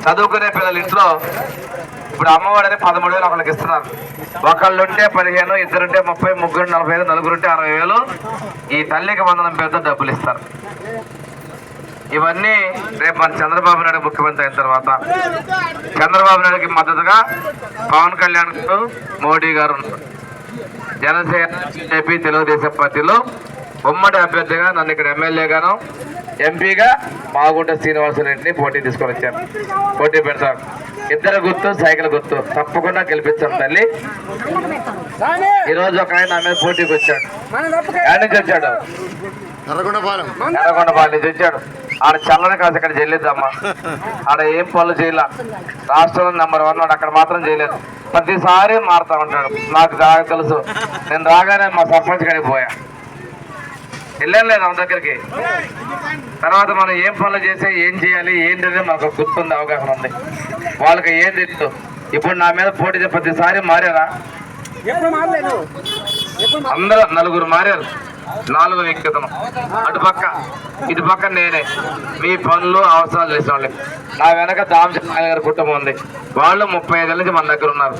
చదువుకునే పిల్లలు ఇంట్లో ఇప్పుడు అమ్మఒడని 13,000 ఒకళ్ళకి ఇస్తున్నారు. ఒకళ్ళుంటే 15, ఇద్దరుంటే 30, ముగ్గురు 45, నలుగురుంటే 60,000 ఈ తల్లికి వందనం పేరుతో డబ్బులు ఇస్తారు. ఇవన్నీ రేపు మన చంద్రబాబు నాయుడు ముఖ్యమంత్రి అయిన తర్వాత చంద్రబాబు నాయుడుకి మద్దతుగా పవన్ కళ్యాణ్ గారు, మోడీ గారు ఉన్నారు. జనసేన, బీజేపీ, తెలుగుదేశం పార్టీలో ఉమ్మడి అభ్యర్థిగా నన్ను ఇక్కడ ఎమ్మెల్యేగాను, ఎంపీగా మాగుంట శ్రీనివాసరెడ్డిని పోటీ తీసుకొని వచ్చాను. పోటీ పెడతాను. ఇద్దరు గుర్తు, సైకిల్ గుర్తు. తప్పకుండా గెలిపించాం తల్లి. ఈరోజు ఒక ఆయన నా మీద పోటీకి వచ్చాడు. ఎక్కడి నుంచి వచ్చాడు? ఎర్రగొండపాలెం నుంచి వచ్చాడు. ఆడ చల్లని కాదు, ఇక్కడ చేయలేదమ్మా. ఆడ ఏం పనులు చేయలే. రాష్ట్రంలో నెంబర్ 1 వాడు, అక్కడ మాత్రం చేయలేదు. ప్రతిసారి మారుతా ఉంటాడు. నాకు బాగా తెలుసు. నేను రాగానే మా సర్పంచ్ గారికి పోయా, వెళ్ళాను లేదు ఆమె దగ్గరికి. తర్వాత మనం ఏం పనులు చేస్తే ఏం చేయాలి ఏంటనేది మనకు గుర్తుంది, అవగాహన ఉంది. వాళ్ళకి ఏం తెలుసు. ఇప్పుడు నా మీద పోటీ ప్రతిసారి మారారా? అందరూ 4 మారారు. 4వ వ్యక్తిత్వం. అటుపక్క ఇటుపక్క నేనే. మీ పనులు అవసరాలు చేసిన వాళ్ళకి. నా వెనక దామచంద్ర గారి కుటుంబం ఉంది. వాళ్ళు 35 ఏళ్ళ నుంచి మన దగ్గర ఉన్నారు.